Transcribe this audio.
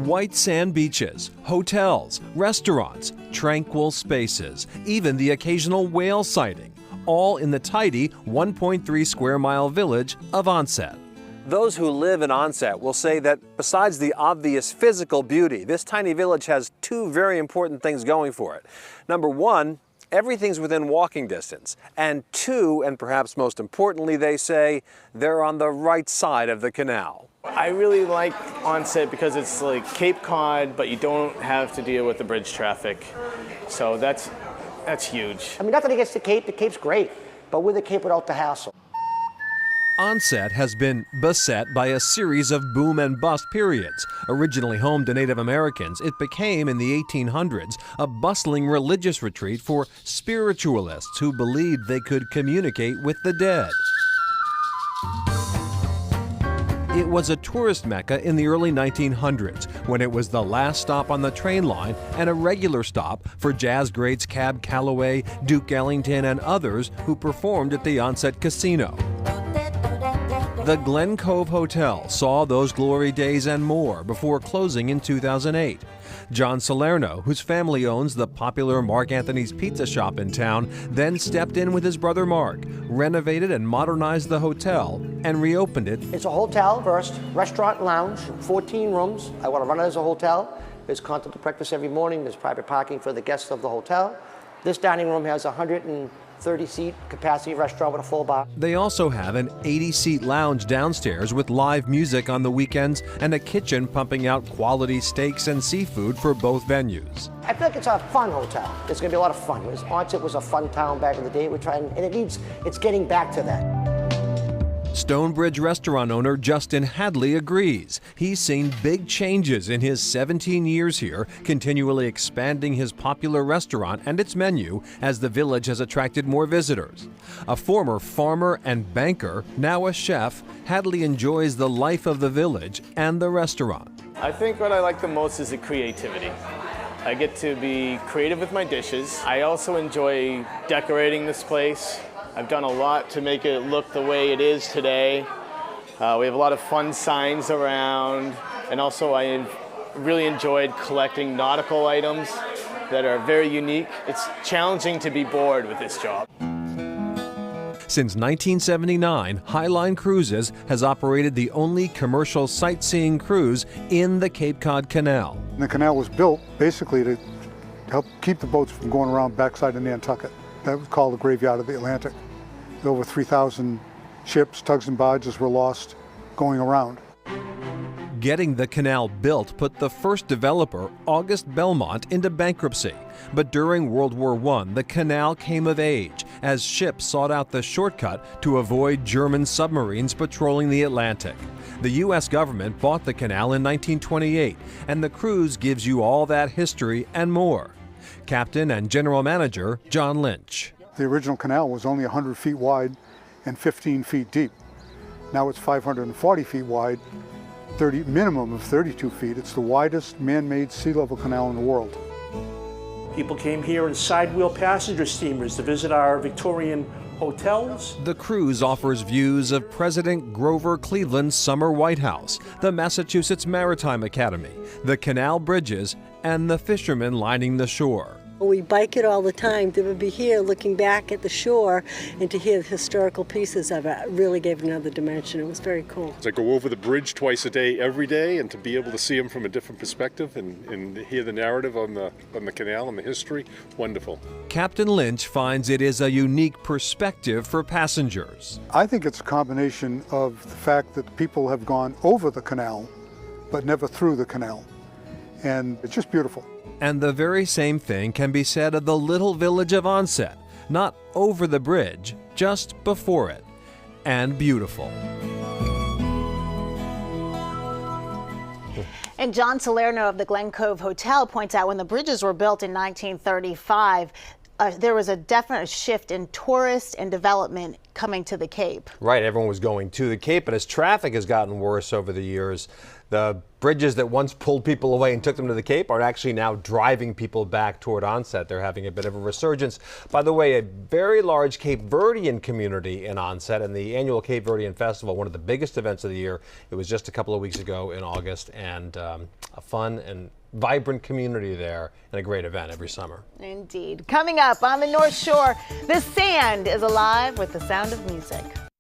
White sand beaches, hotels, restaurants, tranquil spaces, even the occasional whale sighting, all in the tidy 1.3 square mile village of Onset. Those who live in Onset will say that besides the obvious physical beauty, this tiny village has two very important things going for it. Number one, everything's within walking distance. And two, and perhaps most importantly, they say, they're on the right side of the canal. I really like Onset because it's like Cape Cod, but you don't have to deal with the bridge traffic. So that's huge. I mean, nothing against the Cape's great, but with the Cape without the hassle. Onset has been beset by a series of boom and bust periods. Originally home to Native Americans, it became in the 1800s a bustling religious retreat for spiritualists who believed they could communicate with the dead. It was a tourist mecca in the early 1900s when it was the last stop on the train line and a regular stop for jazz greats Cab Calloway, Duke Ellington, and others who performed at the Onset Casino. The Glen Cove Hotel saw those glory days and more before closing in 2008. John Salerno, whose family owns the popular Mark Anthony's Pizza Shop in town, then stepped in with his brother Mark, renovated and modernized the hotel, and reopened it. It's a hotel first, restaurant, lounge, 14 rooms. I want to run it as a hotel. There's contemplative breakfast every morning. There's private parking for the guests of the hotel. This dining room has 130-seat capacity restaurant with a full bar. They also have an 80-seat lounge downstairs with live music on the weekends and a kitchen pumping out quality steaks and seafood for both venues. I feel like it's a fun hotel. It's going to be a lot of fun. Onset was a fun town back in the day. It's getting back to that. Stonebridge restaurant owner Justin Hadley agrees. He's seen big changes in his 17 years here, continually expanding his popular restaurant and its menu as the village has attracted more visitors. A former farmer and banker, now a chef, Hadley enjoys the life of the village and the restaurant. I think what I like the most is the creativity. I get to be creative with my dishes. I also enjoy decorating this place. I've done a lot to make it look the way it is today. We have a lot of fun signs around, and also I really enjoyed collecting nautical items that are very unique. It's challenging to be bored with this job. Since 1979, Highline Cruises has operated the only commercial sightseeing cruise in the Cape Cod Canal. The canal was built basically to help keep the boats from going around backside of Nantucket. That was called the Graveyard of the Atlantic. Over 3,000 ships, tugs and barges were lost going around. Getting the canal built put the first developer, August Belmont, into bankruptcy. But during World War I, the canal came of age as ships sought out the shortcut to avoid German submarines patrolling the Atlantic. The U.S. government bought the canal in 1928, and the cruise gives you all that history and more. Captain and General Manager John Lynch. The original canal was only 100 feet wide and 15 feet deep. Now it's 540 feet wide, minimum of 32 feet. It's the widest man-made sea level canal in the world. People came here in sidewheel passenger steamers to visit our Victorian hotels. The cruise offers views of President Grover Cleveland's summer White House, the Massachusetts Maritime Academy, the canal bridges, and the fishermen lining the shore. We bike it all the time. To be here looking back at the shore and to hear the historical pieces of it really gave another dimension. It was very cool. To go over the bridge twice a day, every day, and to be able to see them from a different perspective and hear the narrative on the canal and the history, wonderful. Captain Lynch finds it is a unique perspective for passengers. I think it's a combination of the fact that people have gone over the canal, but never through the canal. And it's just beautiful. And the very same thing can be said of the little village of Onset, not over the bridge, just before it, and beautiful. And John Salerno of the Glen Cove Hotel points out when the bridges were built in 1935, there was a definite shift in tourists and development coming to the Cape. Right, everyone was going to the Cape, but as traffic has gotten worse over the years, The bridges that once pulled people away and took them to the Cape are actually now driving people back toward Onset. They're having a bit of a resurgence. By the way, a very large Cape Verdean community in Onset, and the annual Cape Verdean Festival, one of the biggest events of the year. It was just a couple of weeks ago in August, and a fun and vibrant community there, and a great event every summer. Indeed. Coming up on the North Shore, the sand is alive with the sound of music.